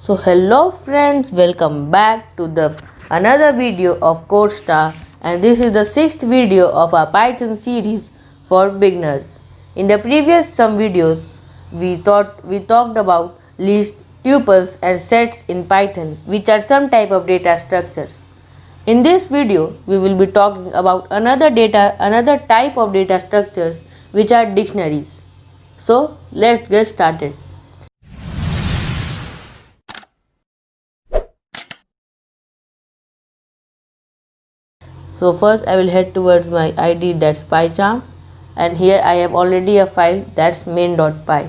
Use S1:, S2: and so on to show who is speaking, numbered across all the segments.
S1: So hello friends, welcome back to the another video of CodeStar, and this is the sixth video of our Python series for beginners. In the previous some videos, we talked about lists, tuples and sets in Python, which are some type of data structures. In this video, we will be talking about another type of data structures, which are dictionaries. So let's get started. So first I will head towards my ID, that's PyCharm, and here I have already a file, that's main.py.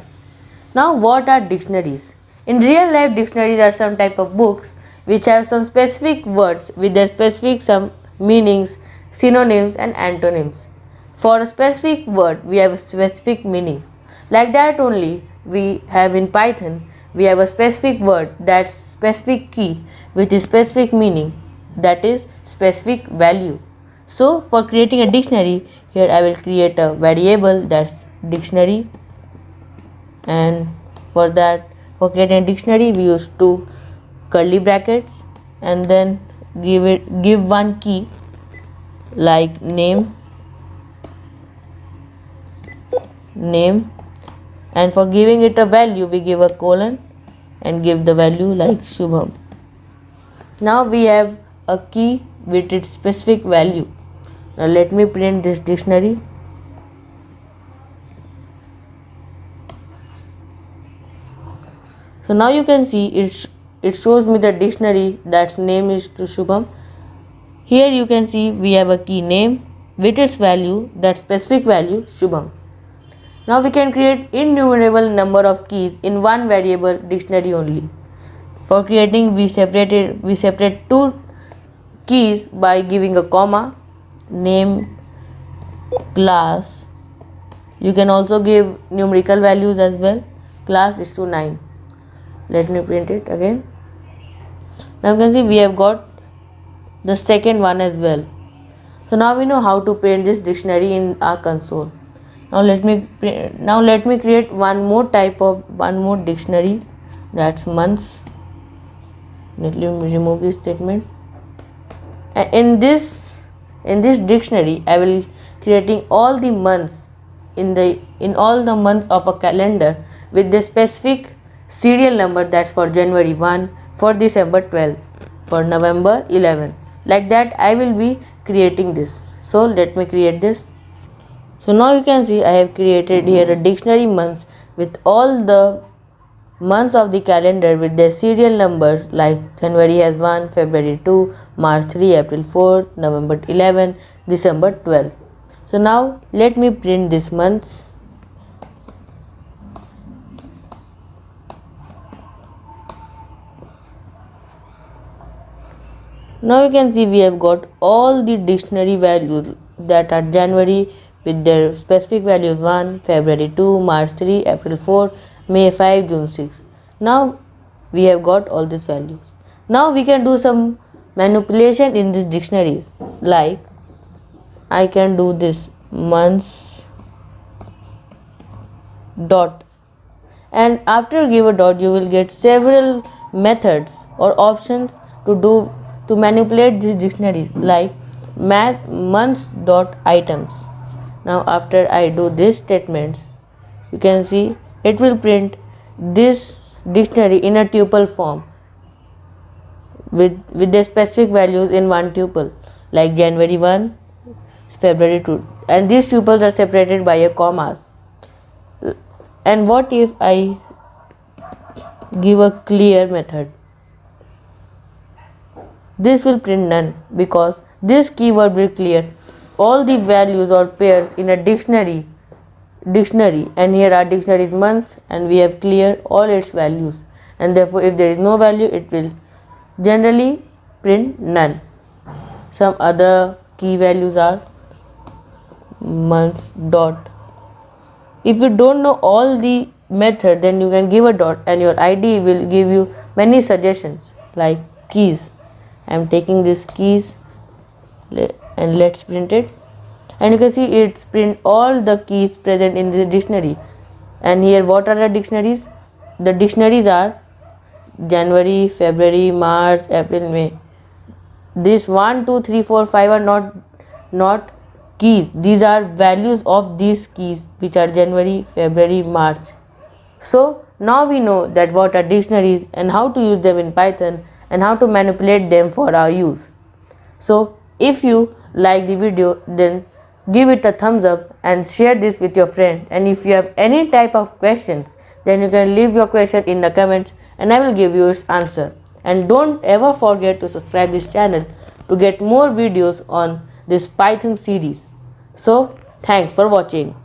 S1: Now what are dictionaries? In real life, dictionaries are some type of books which have some specific words with their specific some meanings, synonyms and antonyms. For a specific word we have a specific meaning. Like that only we have in Python, we have a specific word, that's specific key with a specific meaning, that is specific value. So for creating a dictionary, here I will create a variable, that's dictionary, and for creating a dictionary we use two curly brackets and then give one key like name, and for giving it a value we give a colon and give the value like Shubham. Now we have a key with its specific value. Now let me print this dictionary. So now you can see it shows me the dictionary, that's name is to Shubham. Here you can see we have a key name with its value, that specific value Shubham. Now we can create innumerable number of keys in one variable dictionary only. For creating we separate two keys by giving a comma, name, class. You can also give numerical values as well. Class is to 9. Let me print it again. Now you can see we have got the second one as well. So now we know how to print this dictionary in our console. Now let me create one more dictionary, that's months. Let me remove this statement. In this dictionary I will creating all the months in all the months of a calendar with the specific serial number, that's for January 1, for December 12, for November 11. Like that I will be creating this. So let me create this. So now you can see I have created here a dictionary months with all the months of the calendar with their serial numbers, like January has 1, February 2, March 3, April 4, November 11, December 12. So now let me print this months. Now you can see we have got all the dictionary values, that are January with their specific values 1, February 2, March 3, April 4, May 5, June 6. Now we have got all these values. Now we can do some manipulation in this dictionary, like I can do this months dot, and after give a dot you will get several methods or options to manipulate this dictionary, like months dot items. Now after I do this statements, you can see it will print this dictionary in a tuple form with the specific values in one tuple, like January 1, February 2, and these tuples are separated by a commas. And what if I give a clear method? This will print none, because this keyword will clear all the values or pairs in a dictionary, and here are dictionaries months and we have cleared all its values, and therefore if there is no value it will generally print none. Some other key values are month dot. If you don't know all the method, then you can give a dot and your ID will give you many suggestions, like keys. I am taking these keys and let's print it, and you can see it's print all the keys present in the dictionary. And here what are the dictionaries? The dictionaries are January, February, March, April, May. This 1, 2, 3, 4, 5 are not keys. These are values of these keys, which are January, February, March. So now we know that what are dictionaries and how to use them in Python and how to manipulate them for our use. So if you like the video, then give it a thumbs up and share this with your friend. And if you have any type of questions, then you can leave your question in the comments and I will give you its answer. And don't ever forget to subscribe this channel to get more videos on this Python series. So thanks for watching.